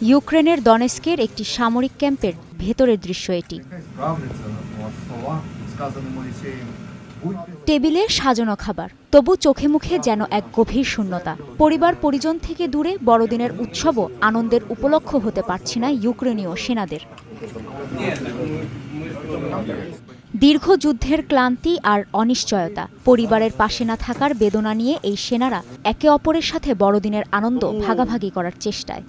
ইউক্রেনের দনেস্কের একটি সামরিক ক্যাম্পের ভেতরের দৃশ্য এটি। টেবিলে সাজানো খাবার, তবু চোখে মুখে যেন এক গভীর শূন্যতা। পরিবার পরিজন থেকে দূরে বড়দিনের উৎসবও আনন্দের উপলক্ষ হতে পারছে না ইউক্রেনীয় সেনাদের। দীর্ঘ যুদ্ধের ক্লান্তি আর অনিশ্চয়তা, পরিবারের পাশে না থাকার বেদনা নিয়ে এই সেনারা একে অপরের সাথে বড়দিনের আনন্দ ভাগাভাগি করার চেষ্টায়।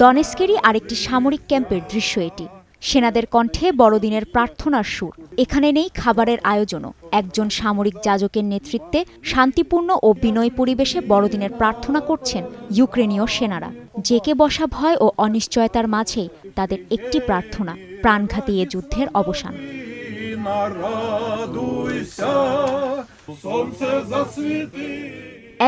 দনেস্কেরই আরেকটি সামরিক ক্যাম্পের দৃশ্য এটি। সেনাদের কণ্ঠে বড়দিনের প্রার্থনার সুর। এখানে নেই খাবারের আয়োজনও। একজন সামরিক যাজকের নেতৃত্বে শান্তিপূর্ণ ও বিনয়ী পরিবেশে বড়দিনের প্রার্থনা করছেন ইউক্রেনীয় সেনারা। জেকে বসা ভয় ও অনিশ্চয়তার মাঝেই তাদের একটি প্রার্থনা, প্রাণঘাতী এ যুদ্ধের অবসান।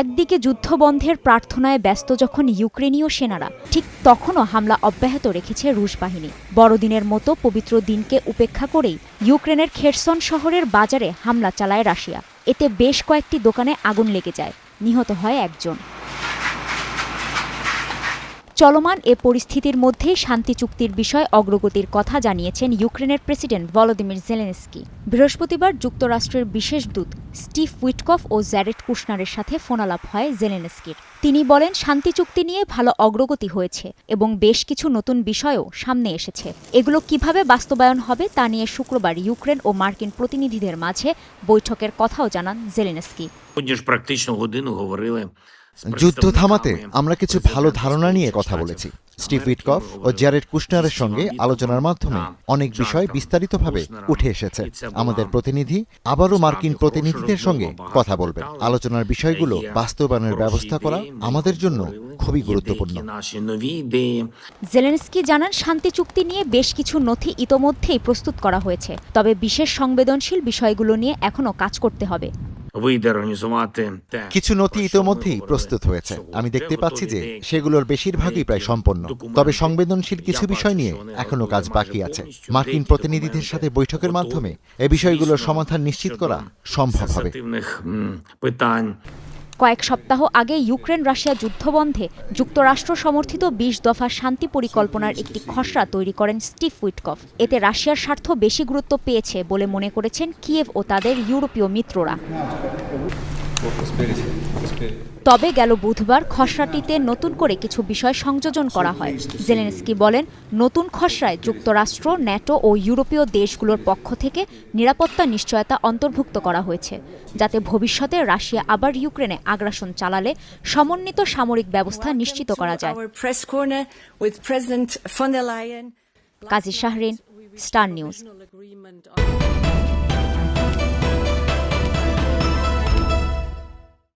একদিকে যুদ্ধবন্ধের প্রার্থনায় ব্যস্ত যখন ইউক্রেনীয় সেনারা, ঠিক তখনও হামলা অব্যাহত রেখেছে রুশ বাহিনী। বড়দিনের মতো পবিত্র দিনকে উপেক্ষা করেই ইউক্রেনের খেরসন শহরের বাজারে হামলা চালায় রাশিয়া। এতে বেশ কয়েকটি দোকানে আগুন লেগে যায়, নিহত হয় একজন। চলমান এ পরিস্থিতির মধ্যেই শান্তি চুক্তির বিষয়ে অগ্রগতির কথা জানিয়েছেন ইউক্রেনের প্রেসিডেন্ট ভলোদিমির জেলেনস্কি। বৃহস্পতিবার যুক্তরাষ্ট্রের বিশেষ দূত স্টিভ উইটকফ ও জ্যারেড কুশনারের সাথে ফোনালাপ হয় জেলেনস্কির। তিনি বলেন, শান্তি চুক্তি নিয়ে ভালো অগ্রগতি হয়েছে এবং বেশ কিছু নতুন বিষয়ও সামনে এসেছে। এগুলো কিভাবে বাস্তবায়ন হবে তা নিয়ে শুক্রবার ইউক্রেন ও মার্কিন প্রতিনিধিদের মাঝে বৈঠকের কথাও জানান জেলেনস্কি। যুদ্ধ থামাতে আমরা কিছু ভালো ধারণা নিয়ে কথা বলেছি। স্টিভ উইটকফ ও জ্যারেড কুশনারের সঙ্গে আলোচনার মাধ্যমে অনেক বিষয় বিস্তারিতভাবে উঠে এসেছে। আমাদের প্রতিনিধি আবারও মার্কিন প্রতিনিধিদের সঙ্গে কথা বলবেন। আলোচনার বিষয়গুলো বাস্তবায়নের ব্যবস্থা করা আমাদের জন্য খুবই গুরুত্বপূর্ণ। জেলেনস্কি জানান, শান্তি চুক্তি নিয়ে বেশ কিছু নথি ইতোমধ্যেই প্রস্তুত করা হয়েছে, তবে বিশেষ সংবেদনশীল বিষয়গুলো নিয়ে এখনও কাজ করতে হবে। কিছু নথি ইতোমধ্যেই প্রস্তুত হয়েছে। আমি দেখতে পাচ্ছি যে সেগুলোর বেশিরভাগই প্রায় সম্পন্ন, তবে সংবেদনশীল কিছু বিষয় নিয়ে এখনো কাজ বাকি আছে। মার্কিন প্রতিনিধিদের সাথে বৈঠকের মাধ্যমে এ বিষয়গুলোর সমাধান নিশ্চিত করা সম্ভব হবে। কয়েক সপ্তাহ আগে ইউক্রেন রাশিয়া যুদ্ধবন্ধে যুক্তরাষ্ট্র সমর্থিত ২০ দফা শান্তি পরিকল্পনার একটি খসড়া তৈরি করেন স্টিভ উইটকফ। এতে রাশিয়ার স্বার্থ বেশি গুরুত্ব পেয়েছে বলে মনে করেছেন কিয়েভ ও তাদের ইউরোপীয় মিত্ররা। তবে গেল বুধবার খসড়াটিতে নতুন করে কিছু বিষয় সংযোজন করা হয়। জেলেনস্কি বলেন, নতুন খসড়ায় যুক্তরাষ্ট্র, ন্যাটো ও ইউরোপীয় দেশগুলোর পক্ষ থেকে নিরাপত্তা নিশ্চয়তা অন্তর্ভুক্ত করা হয়েছে, যাতে ভবিষ্যতে রাশিয়া আবার ইউক্রেনে আগ্রাসন চালালে সমন্বিত সামরিক ব্যবস্থা নিশ্চিত করা যায়। কাজী শাহরিন, স্টার নিউজ।